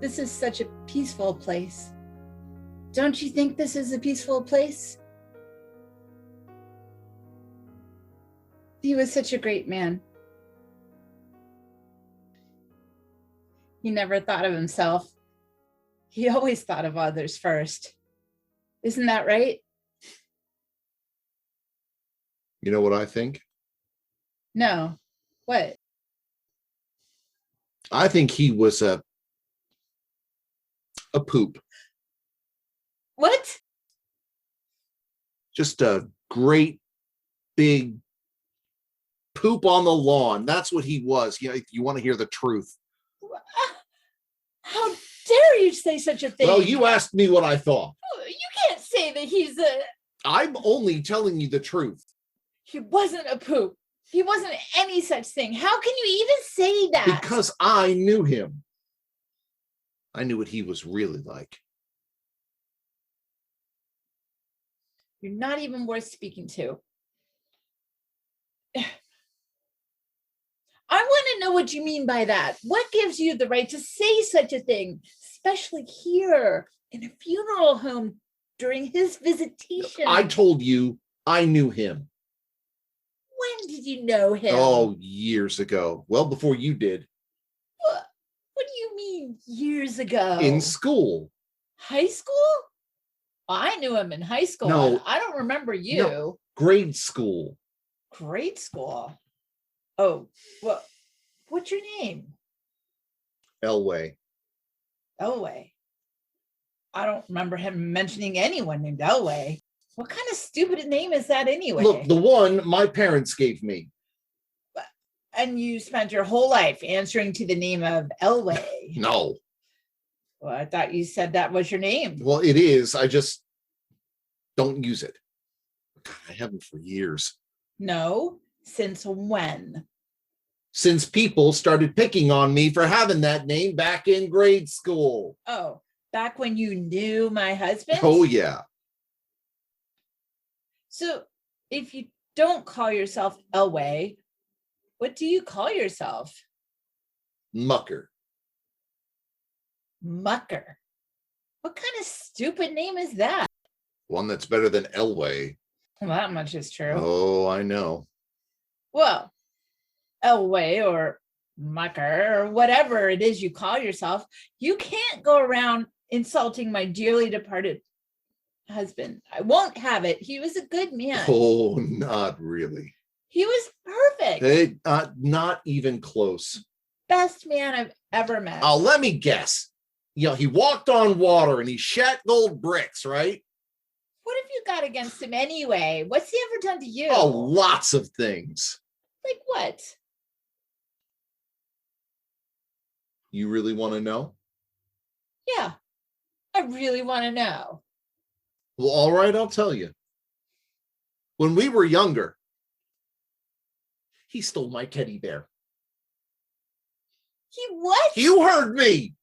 This is such a peaceful place. Don't you think this is a peaceful place? He was such a great man. He never thought of himself. He always thought of others first. Isn't that right? You know what I think? No. What? I think he was a poop. What? Just a great big poop on the lawn. That's what he was. You want to hear the truth. How dare you say such a thing? Well, you asked me what I thought. You can't say that he's a... I'm only telling you the truth. He wasn't a poop. He wasn't any such thing. How can you even say that? Because I knew him. I knew what he was really like. You're not even worth speaking to. I want to know what you mean by that. What gives you the right to say such a thing, especially here in a funeral home during his visitation? I told you I knew him. When did you know him? Oh, years ago. Well, before you did. What do you mean years ago? In school. High school? Well, I knew him in high school. No. I don't remember you. No, grade school. Grade school? Oh, well, what's your name? Elwy. Elwy. I don't remember him mentioning anyone named Elwy. What kind of stupid name is that anyway? Look, the one my parents gave me. And you spent your whole life answering to the name of Elwy. No. Well, I thought you said that was your name. Well, it is. I just don't use it. God, I haven't for years. No. Since when? Since people started picking on me for having that name back in grade school. Oh, back when you knew my husband? Oh, yeah. So if you don't call yourself Elwy, what do you call yourself? Mucker. Mucker. What kind of stupid name is that? One that's better than Elwy. Well, that much is true. Oh, I know. Well, Elwy or Mucker or whatever it is you call yourself, you can't go around insulting my dearly departed husband. I won't have it. He was a good man. Oh, not really. He was perfect. Not even close. Best man I've ever met. Oh, let me guess. He walked on water and he shat gold bricks, right? What have you got against him anyway? What's he ever done to you? Oh, lots of things. Like what? You really want to know? Yeah, I really want to know. Well, all right, I'll tell you. When we were younger, he stole my teddy bear. He what? You heard me.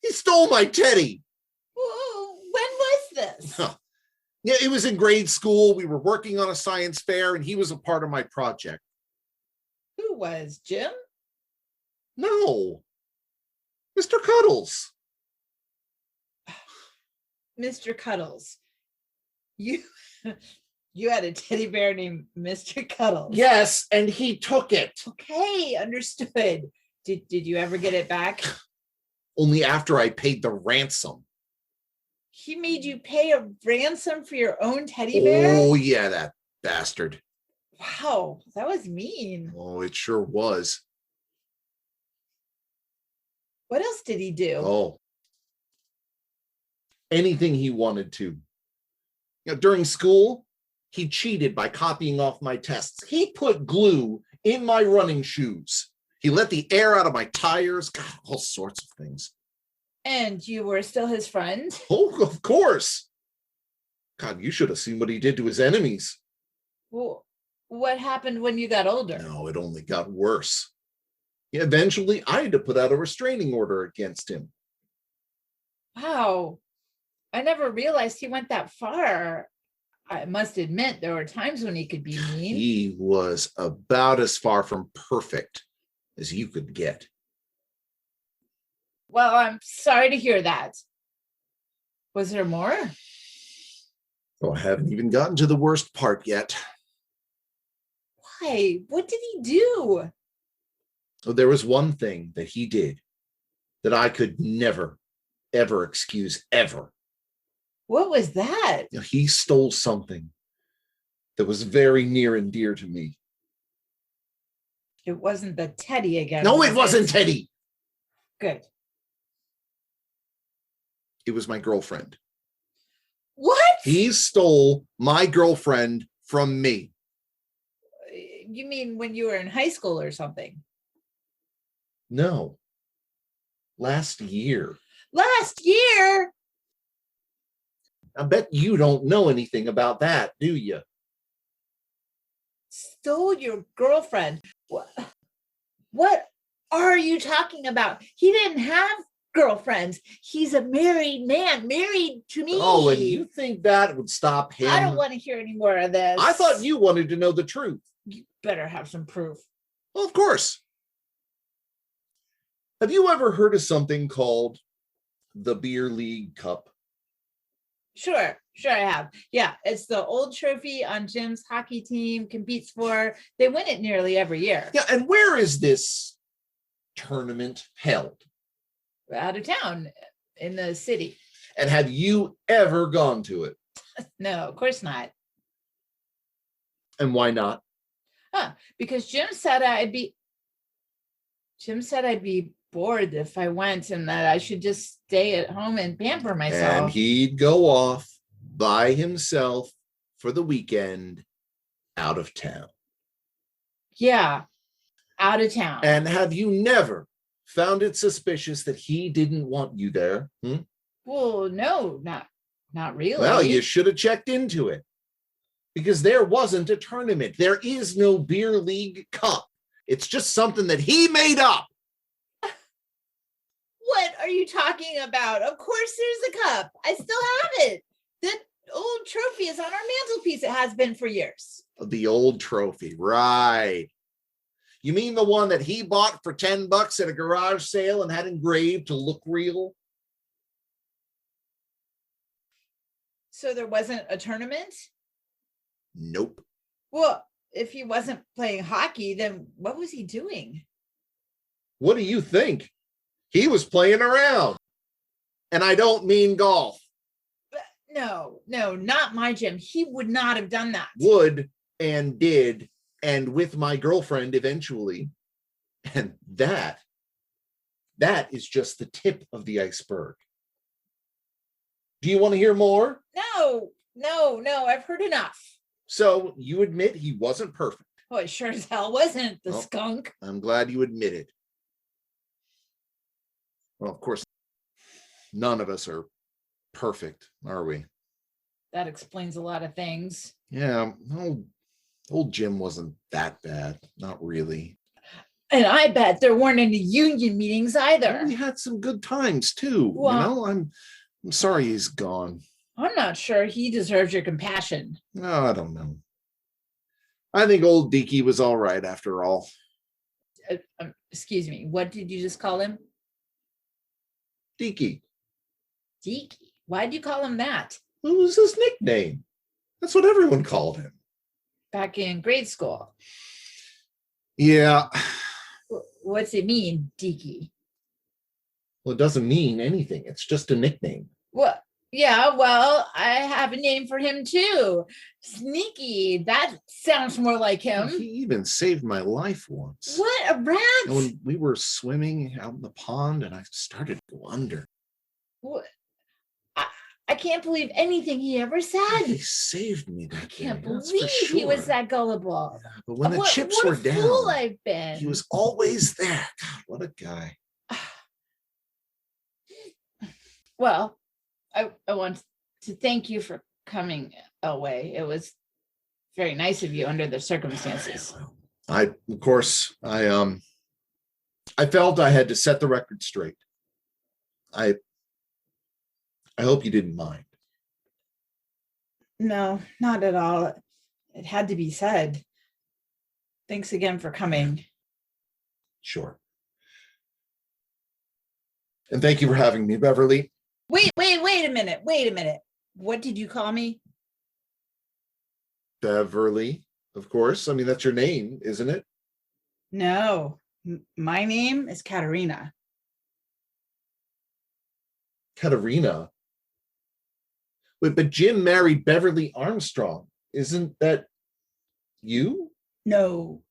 He stole my teddy. When was this? Yeah, it was in grade school. We were working on a science fair, and he was a part of my project. Who was? Jim? No. Mr. Cuddles. Mr. Cuddles. You had a teddy bear named Mr. Cuddles. Yes, and he took it. Okay, understood. Did you ever get it back? Only after I paid the ransom. He made you pay a ransom for your own teddy bear? Oh, yeah, that bastard. Wow, that was mean. Oh, it sure was. What else did he do? Oh. Anything he wanted to. During school, he cheated by copying off my tests. He put glue in my running shoes. He let the air out of my tires. God, all sorts of things. And you were still his friend? Oh, of course. God, you should have seen what he did to his enemies. Well, what happened when you got older? No, it only got worse. Eventually, I had to put out a restraining order against him. Wow. I never realized he went that far. I must admit, there were times when he could be mean. He was about as far from perfect as you could get. Well, I'm sorry to hear that. Was there more? Oh, I haven't even gotten to the worst part yet. Why? What did he do? Oh, there was one thing that he did that I could never, ever excuse, ever. What was that? You know, he stole something that was very near and dear to me. It wasn't the teddy again. No, it wasn't Teddy. Good. It was my girlfriend. What? He stole my girlfriend from me. You mean when you were in high school or something? No. Last year. Last year? I bet you don't know anything about that, do you? Stole your girlfriend. What are you talking about? He didn't have girlfriends. He's a married man, married to me. Oh, and you think that would stop him? I don't want to hear any more of this. I thought you wanted to know the truth. You better have some proof. Well, of course. Have you ever heard of something called the Beer League Cup? Sure, I have. Yeah, it's the old trophy on Jim's hockey team competes for. They win it nearly every year. Yeah, and where is this tournament held? Out of town in the city. And have you ever gone to it? No, of course not. And why not? Because Jim said I'd be bored if I went and that I should just stay at home and pamper myself. And he'd go off by himself for the weekend out of town. Yeah, out of town. And have you never found it suspicious that he didn't want you there? Well, no, not really. Well, you should have checked into it. Because there wasn't a tournament. There is no Beer League Cup. It's just something that he made up. What are you talking about? Of course there's a cup. I still have it. That old trophy is on our mantelpiece. It has been for years. The old trophy, right. You mean the one that he bought for $10 at a garage sale and had engraved to look real? So there wasn't a tournament? Nope. Well, if he wasn't playing hockey, then what was he doing? What do you think? He was playing around. And I don't mean golf. No, not my Jim. He would not have done that. Would and did, and with my girlfriend eventually. And that is just the tip of the iceberg. Do you want to hear more? No, I've heard enough. So you admit he wasn't perfect. Oh, it sure as hell wasn't, the skunk. I'm glad you admit it. Well, of course, none of us are perfect, are we? That explains a lot of things. Yeah, old Jim wasn't that bad. Not really. And I bet there weren't any union meetings either. We had some good times too. Well, I'm sorry he's gone. I'm not sure he deserves your compassion. No, I don't know. I think old Deaky was all right after all. Excuse me, what did you just call him? Deaky. Deaky? Why'd you call him that? It was his nickname. That's what everyone called him. Back in grade school. Yeah. What's it mean, Deaky? Well, it doesn't mean anything. It's just a nickname. What? Yeah, well, I have a name for him too. Sneaky. That sounds more like him. He even saved my life once. What a rat! And when we were swimming out in the pond and I started to go under. What? I can't believe anything he ever said. He saved me that I can't day, that's believe for he was sure. that gullible. But when the chips what were a down, fool I've been. he was always there. God, what a guy. Well, I want to thank you for coming, Elwy. It was very nice of you under the circumstances. I felt I had to set the record straight. I hope you didn't mind. No, not at all. It had to be said. Thanks again for coming. Sure. And thank you for having me, Beverly. Wait a minute. What did you call me? Beverly, of course. I mean, that's your name, isn't it? No, my name is Katarena. Katarena. Wait, but Jim married Beverly Armstrong. Isn't that you? No,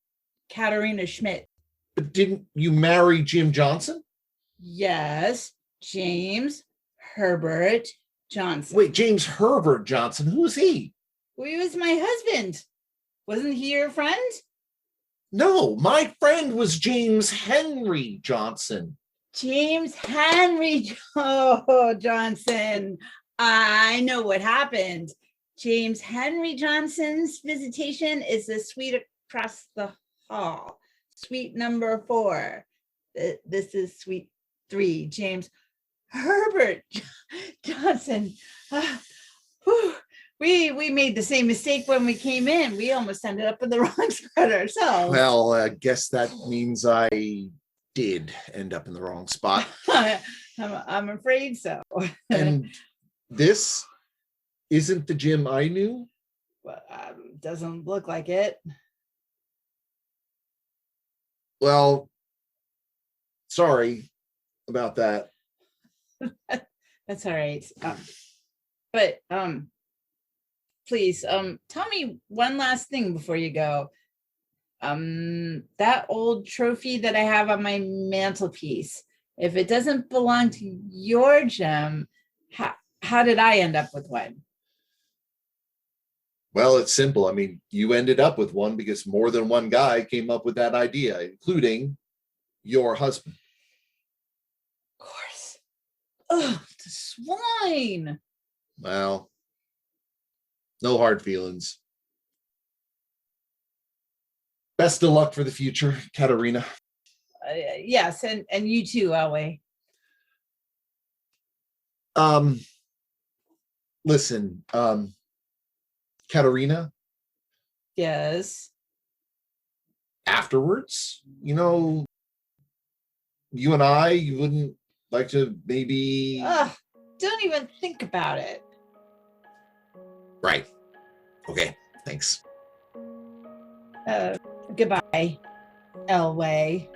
Katarena Schmidt. But didn't you marry Jim Johnson? Yes, James Herbert Johnson. Wait, James Herbert Johnson. Who's he? Well, he was my husband. Wasn't he your friend? No, my friend was James Henry Johnson. James Henry Johnson. I know what happened. James Henry Johnson's visitation is the suite across the hall. Suite number 4. This is suite 3. James Herbert Johnson. We made the same mistake when we came in. We almost ended up in the wrong spot ourselves. Well, I guess that means I did end up in the wrong spot. I'm afraid so. And this isn't the Jim I knew? Well, doesn't look like it. Well, sorry about that. That's all right. But please, tell me one last thing before you go. That old trophy that I have on my mantelpiece, if it doesn't belong to your gem, how did I end up with one? Well, it's simple. I mean, you ended up with one because more than one guy came up with that idea, including your husband. Of course. Oh, the swine. Well, no hard feelings. Best of luck for the future, Katarena. Yes, and you too, Elwy. Listen, Katarena. Yes. Afterwards, you know, you and I, you wouldn't like to maybe. Don't even think about it. Right. Okay. Thanks. Goodbye, Elwy.